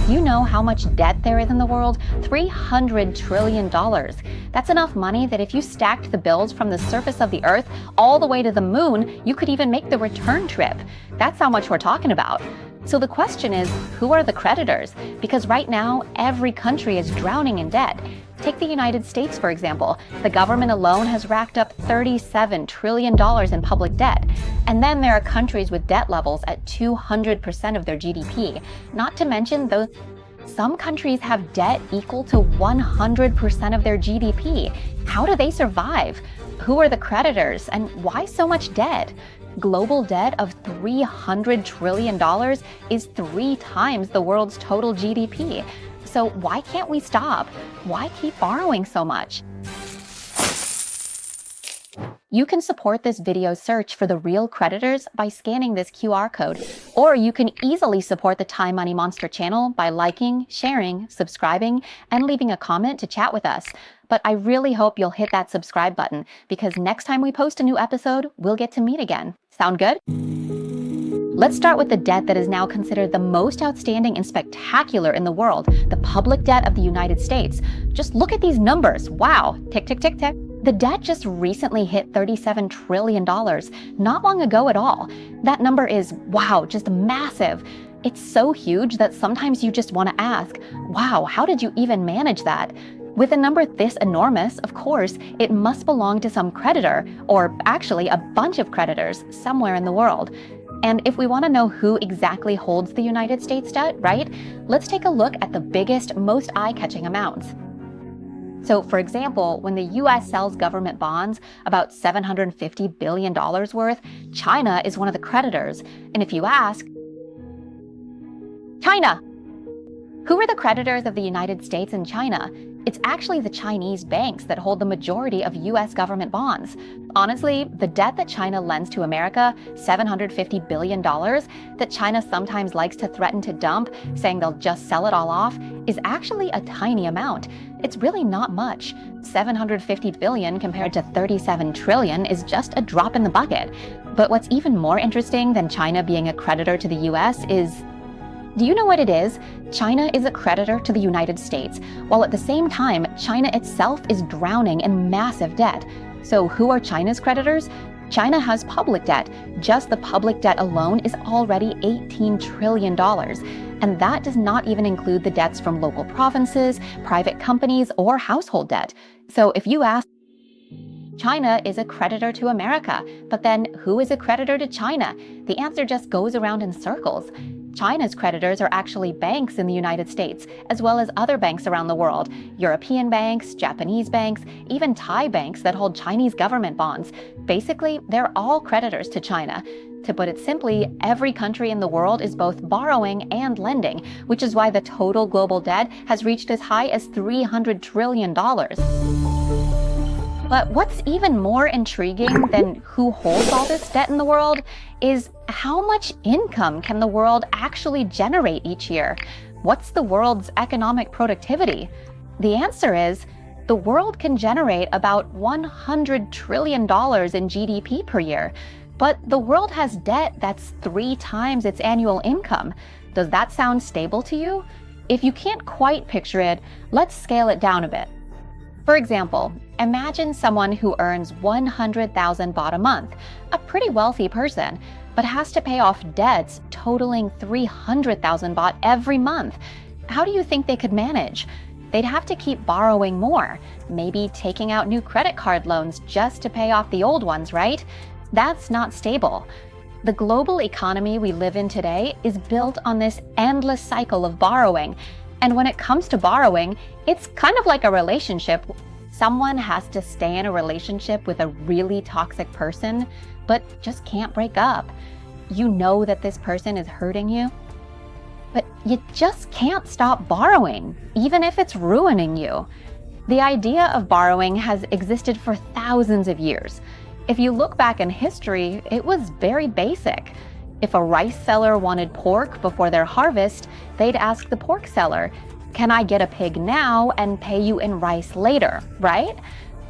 You know how much debt there is in the world? $300 trillion. That's enough money that if you stacked the bills from the surface of the Earth all the way to the moon, you could even make the return trip. That's how much we're talking about. So the question is, who are the creditors? Because right now, every country is drowning in debt. Take the United States, for example. The government alone has racked up $37 trillion in public debt. And then there are countries with debt levels at 200% of their GDP. Not to mention, some countries have debt equal to 100% of their GDP. How do they survive? Who are the creditors, and why so much debt? Global debt of $300 trillion is 3 times the world's total GDP. So why can't we stop? Why keep borrowing so much? You can support this video's search for the real creditors by scanning this QR code, or you can easily support the Time Money Monster channel by liking, sharing, subscribing, and leaving a comment to chat with us. But I really hope you'll hit that subscribe button, because next time we post a new episode, we'll get to meet again. Sound good? Let's start with the debt that is now considered the most outstanding and spectacular in the world, the public debt of the United States. Just look at these numbers. Wow. Tick, tick, tick, tick. The debt just recently hit $37 trillion, not long ago at all. That number is, wow, just massive. It's so huge that sometimes you just want to ask, wow, how did you even manage that? With a number this enormous, of course, it must belong to some creditor, or actually a bunch of creditors somewhere in the world. And if we want to know who exactly holds the United States debt, right? Let's take a look at the biggest, most eye-catching amounts. So, for example, when the US sells government bonds, about $750 billion worth, China is one of the creditors. And if you ask, China, who are the creditors of the United States and China? It's actually the Chinese banks that hold the majority of US government bonds. Honestly, the debt that China lends to America, $750 billion, that China sometimes likes to threaten to dump, saying they'll just sell it all off, is actually a tiny amount. It's really not much. $750 billion compared to $37 trillion is just a drop in the bucket. But what's even more interesting than China being a creditor to the US is, do you know what it is? China is a creditor to the United States, while at the same time, China itself is drowning in massive debt. So who are China's creditors? China has public debt. Just the public debt alone is already $18 trillion. And that does not even include the debts from local provinces, private companies, or household debt. So if you ask, China is a creditor to America, but then who is a creditor to China? The answer just goes around in circles. China's creditors are actually banks in the United States, as well as other banks around the world, European banks, Japanese banks, even Thai banks that hold Chinese government bonds. Basically, they're all creditors to China. To put it simply, every country in the world is both borrowing and lending, which is why the total global debt has reached as high as $300 trillion. But what's even more intriguing than who holds all this debt in the world is how much income can the world actually generate each year? What's the world's economic productivity? The answer is, the world can generate about $100 trillion in GDP per year. But the world has debt that's 3 times its annual income. Does that sound stable to you? If you can't quite picture it, let's scale it down a bit. For example, imagine someone who earns 100,000 baht a month, a pretty wealthy person, but has to pay off debts totaling 300,000 baht every month. How do you think they could manage? They'd have to keep borrowing more, maybe taking out new credit card loans just to pay off the old ones, right? That's not stable. The global economy we live in today is built on this endless cycle of borrowing. And when it comes to borrowing, it's kind of like a relationship. Someone has to stay in a relationship with a really toxic person, but just can't break up. You know that this person is hurting you, but you just can't stop borrowing, even if it's ruining you. The idea of borrowing has existed for thousands of years. If you look back in history, it was very basic. If a rice seller wanted pork before their harvest, they'd ask the pork seller, "Can I get a pig now and pay you in rice later?" Right?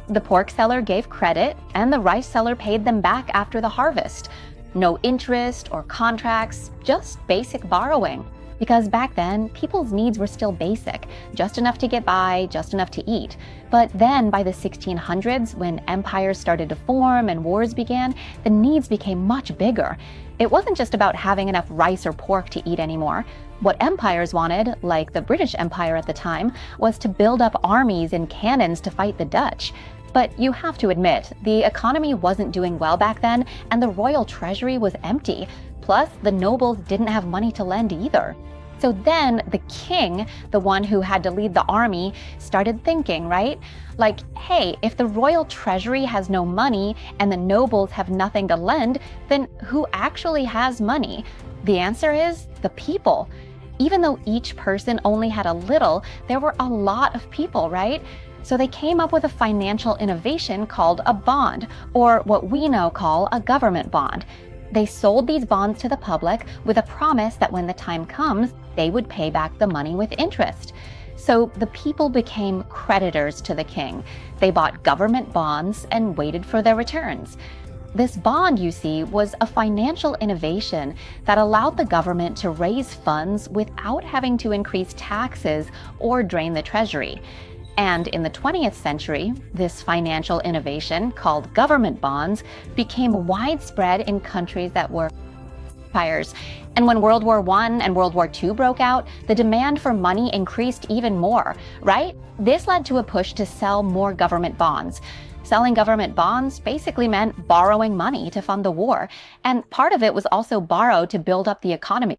The pork seller gave credit, and the rice seller paid them back after the harvest. No interest or contracts, just basic borrowing. because back then, people's needs were still basic, just enough to get by, just enough to eat. But then by the 1600s, when empires started to form and wars began, the needs became much bigger. It wasn't just about having enough rice or pork to eat anymore. What empires wanted, like the British Empire at the time, was to build up armies and cannons to fight the Dutch. But you have to admit, the economy wasn't doing well back then, and the royal treasury was empty. Plus, the nobles didn't have money to lend either. So then the king, the one who had to lead the army, started thinking, right? Like, hey, if the royal treasury has no money and the nobles have nothing to lend, then who actually has money? The answer is the people. Even though each person only had a little, there were a lot of people, right? So they came up with a financial innovation called a bond, or what we now call a government bond. They sold these bonds to the public with a promise that when the time comes, they would pay back the money with interest. So the people became creditors to the king. They bought government bonds and waited for their returns. This bond, you see, was a financial innovation that allowed the government to raise funds without having to increase taxes or drain the treasury. And in the 20th century, this financial innovation, called government bonds, became widespread in countries that were empires. And when World War I and World War II broke out, the demand for money increased even more, right? This led to a push to sell more government bonds. Selling government bonds basically meant borrowing money to fund the war, and part of it was also borrowed to build up the economy.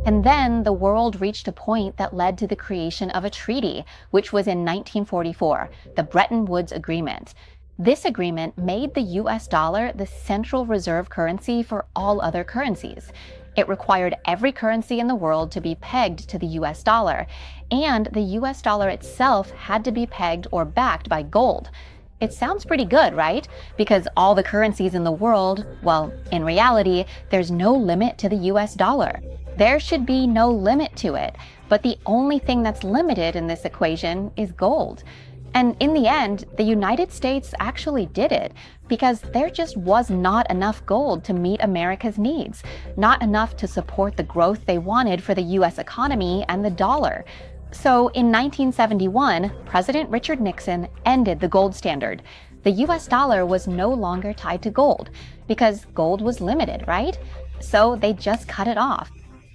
And then the world reached a point that led to the creation of a treaty, which was in 1944, the Bretton Woods Agreement. This agreement made the US dollar the central reserve currency for all other currencies. It required every currency in the world to be pegged to the US dollar, and the US dollar itself had to be pegged or backed by gold. It sounds pretty good, right? Because all the currencies in the world, well, in reality, there's no limit to the US dollar. There should be no limit to it, but the only thing that's limited in this equation is gold. And in the end, the United States actually did it, because there just was not enough gold to meet America's needs, not enough to support the growth they wanted for the US economy and the dollar. So in 1971, President Richard Nixon ended the gold standard. The US dollar was no longer tied to gold, because gold was limited, right? So they just cut it off.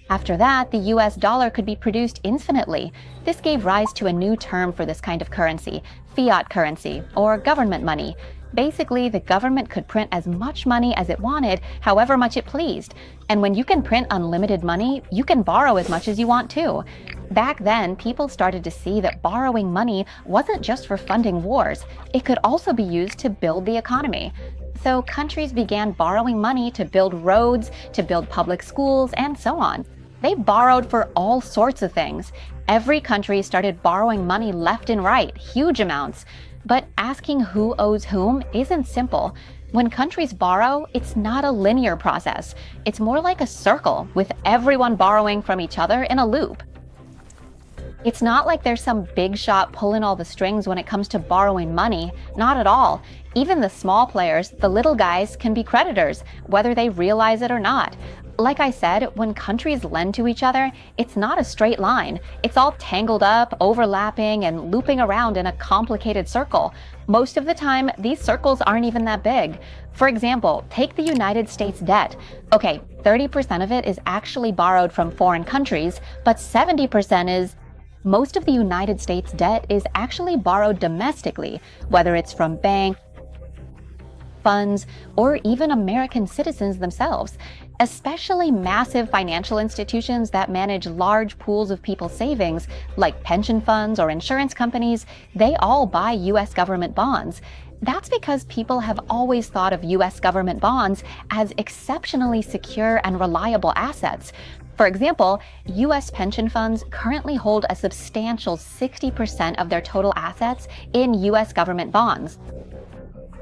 After that, the US dollar could be produced infinitely. This gave rise to a new term for this kind of currency, fiat currency, or government money. Basically, the government could print as much money as it wanted, however much it pleased. And when you can print unlimited money, you can borrow as much as you want too. Back then, people started to see that borrowing money wasn't just for funding wars. It could also be used to build the economy. So countries began borrowing money to build roads, to build public schools, and so on. They borrowed for all sorts of things. Every country started borrowing money left and right, huge amounts. But asking who owes whom isn't simple. When countries borrow, it's not a linear process. It's more like a circle, with everyone borrowing from each other in a loop. It's not like there's some big shot pulling all the strings when it comes to borrowing money. Not at all. Even the small players, the little guys, can be creditors, whether they realize it or not. Like I said, when countries lend to each other, it's not a straight line. It's all tangled up, overlapping, and looping around in a complicated circle. Most of the time, these circles aren't even that big. For example, take the United States debt. Okay, 30% of it is actually borrowed from foreign countries, but 70% is... Most of the United States debt is actually borrowed domestically, whether it's from banks, funds, or even American citizens themselves. Especially massive financial institutions that manage large pools of people's savings, like pension funds or insurance companies, they all buy US government bonds. That's because people have always thought of US government bonds as exceptionally secure and reliable assets. For example, US pension funds currently hold a substantial 60% of their total assets in US government bonds.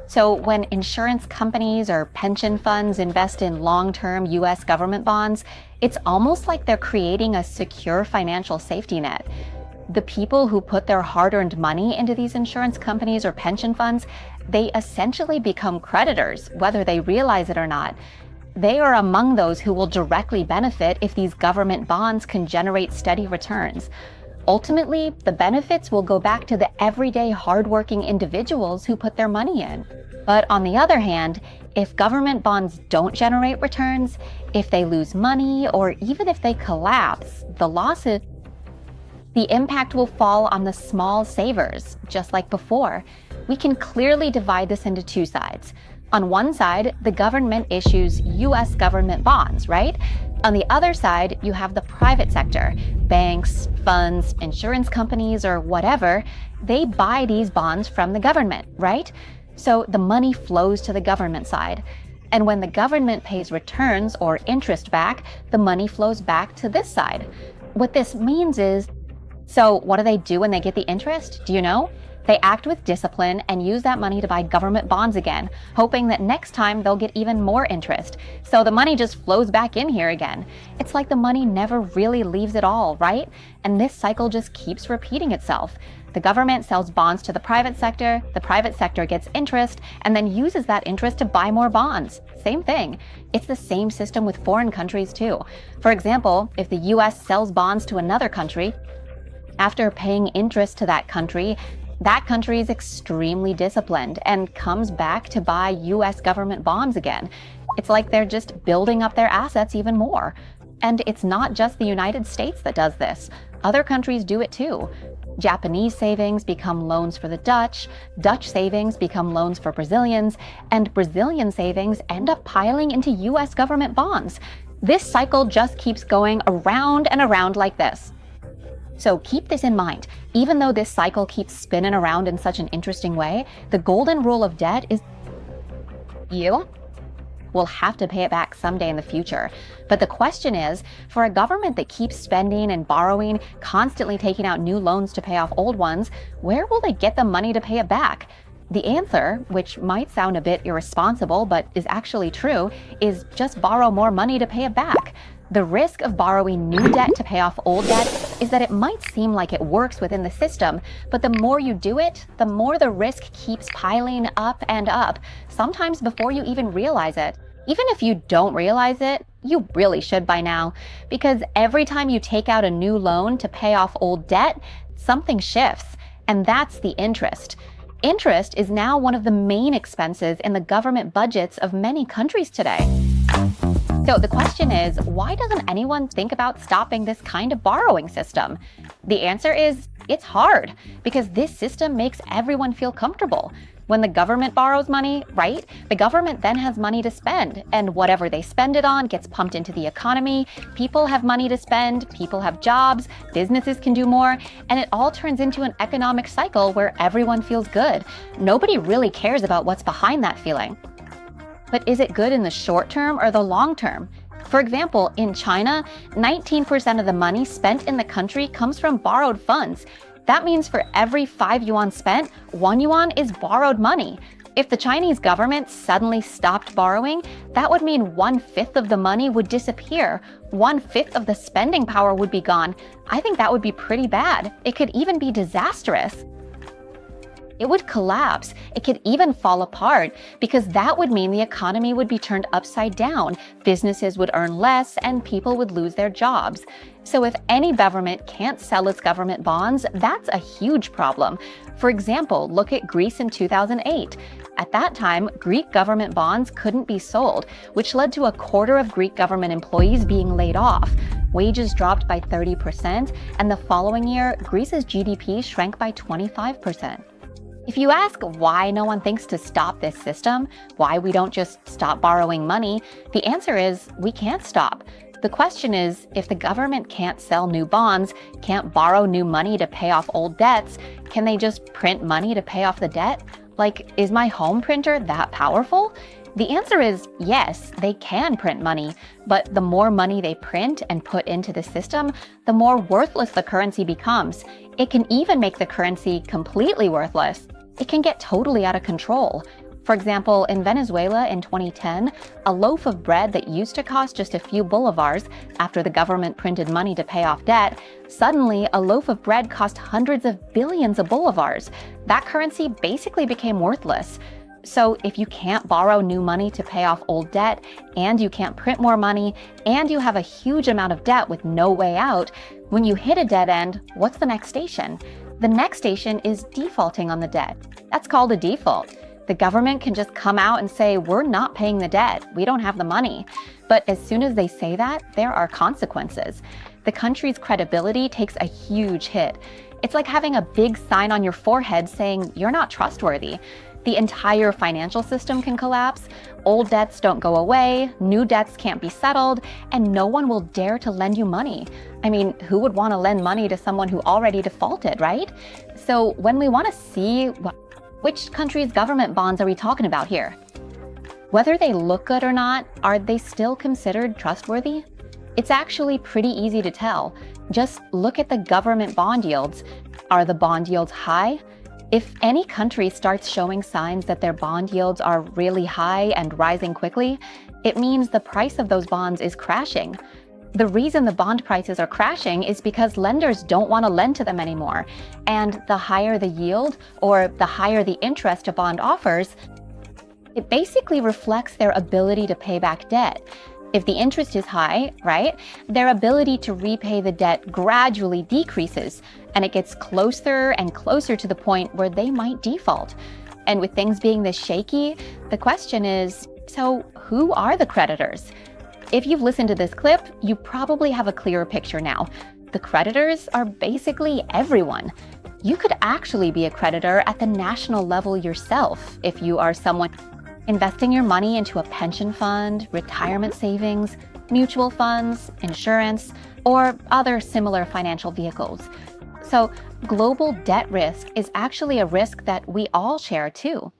So when insurance companies or pension funds invest in long-term US government bonds, it's almost like they're creating a secure financial safety net. The people who put their hard-earned money into these insurance companies or pension funds, they essentially become creditors, whether they realize it or not. They are among those who will directly benefit if these government bonds can generate steady returns. Ultimately, the benefits will go back to the everyday hardworking individuals who put their money in. But on the other hand, if government bonds don't generate returns, if they lose money, or even if they collapse, the impact will fall on the small savers, just like before. We can clearly divide this into two sides. On one side, the government issues US government bonds, right? On the other side, you have the private sector, banks, funds, insurance companies, or whatever. They buy these bonds from the government, right? So the money flows to the government side. And when the government pays returns or interest back, the money flows back to this side. What this means is, so what do they do when they get the interest? Do you know? They act with discipline and use that money to buy government bonds again, hoping that next time they'll get even more interest. So the money just flows back in here again. It's like the money never really leaves at all, right? And this cycle just keeps repeating itself. The government sells bonds to the private sector gets interest, and then uses that interest to buy more bonds. Same thing. It's the same system with foreign countries too. For example, if the US sells bonds to another country, after paying interest to that country is extremely disciplined and comes back to buy US government bonds again. It's like they're just building up their assets even more. And it's not just the United States that does this. Other countries do it too. Japanese savings become loans for the Dutch savings become loans for Brazilians, and Brazilian savings end up piling into US government bonds. This cycle just keeps going around and around like this. So keep this in mind. Even though this cycle keeps spinning around in such an interesting way, the golden rule of debt is you will have to pay it back someday in the future. But the question is, for a government that keeps spending and borrowing, constantly taking out new loans to pay off old ones, where will they get the money to pay it back? The answer, which might sound a bit irresponsible but is actually true, is just borrow more money to pay it back. The risk of borrowing new debt to pay off old debt is that it might seem like it works within the system, but the more you do it, the more the risk keeps piling up and up, sometimes before you even realize it. Even if you don't realize it, you really should by now, because every time you take out a new loan to pay off old debt, something shifts, and that's the interest. Interest is now one of the main expenses in the government budgets of many countries today. So the question is, why doesn't anyone think about stopping this kind of borrowing system? The answer is, it's hard, because this system makes everyone feel comfortable. When the government borrows money, right, the government then has money to spend, and whatever they spend it on gets pumped into the economy. People have money to spend, people have jobs, businesses can do more, and it all turns into an economic cycle where everyone feels good. Nobody really cares about what's behind that feeling. But is it good in the short term or the long term? For example, in China, 19% of the money spent in the country comes from borrowed funds. That means for every 5 yuan spent, 1 yuan is borrowed money. If the Chinese government suddenly stopped borrowing, that would mean 1/5 of the money would disappear. 1/5 of the spending power would be gone. I think that would be pretty bad. It could even be disastrous. It would collapse. It could even fall apart, because that would mean the economy would be turned upside down, businesses would earn less, and people would lose their jobs. So if any government can't sell its government bonds, that's a huge problem. For example, look at Greece in 2008. At that time, Greek government bonds couldn't be sold, which led to a quarter of Greek government employees being laid off. Wages dropped by 30%, and the following year, Greece's GDP shrank by 25%. If you ask why no one thinks to stop this system, why we don't just stop borrowing money, the answer is we can't stop. The question is, if the government can't sell new bonds, can't borrow new money to pay off old debts, can they just print money to pay off the debt? Like, is my home printer that powerful? The answer is yes, they can print money, but the more money they print and put into the system, the more worthless the currency becomes. It can even make the currency completely worthless. It can get totally out of control. For example, in Venezuela in 2010, a loaf of bread that used to cost just a few bolivars after the government printed money to pay off debt, suddenly a loaf of bread cost hundreds of billions of bolivars. That currency basically became worthless. So if you can't borrow new money to pay off old debt, and you can't print more money, and you have a huge amount of debt with no way out, when you hit a dead end, what's the next station? The next station is defaulting on the debt. That's called a default. The government can just come out and say, we're not paying the debt, we don't have the money. But as soon as they say that, there are consequences. The country's credibility takes a huge hit. It's like having a big sign on your forehead saying you're not trustworthy. The entire financial system can collapse, old debts don't go away, new debts can't be settled, and no one will dare to lend you money. I mean, who would want to lend money to someone who already defaulted, right? So when we want to see which country's government bonds are we talking about here? Whether they look good or not, are they still considered trustworthy? It's actually pretty easy to tell. Just look at the government bond yields. Are the bond yields high? If any country starts showing signs that their bond yields are really high and rising quickly, it means the price of those bonds is crashing. The reason the bond prices are crashing is because lenders don't want to lend to them anymore. And the higher the yield, or the higher the interest a bond offers, it basically reflects their ability to pay back debt. If the interest is high, right, their ability to repay the debt gradually decreases, and it gets closer and closer to the point where they might default. And with things being this shaky, the question is, so who are the creditors? If you've listened to this clip, you probably have a clearer picture now. The creditors are basically everyone. You could actually be a creditor at the national level yourself if you are someone investing your money into a pension fund, retirement savings, mutual funds, insurance, or other similar financial vehicles. So global debt risk is actually a risk that we all share too.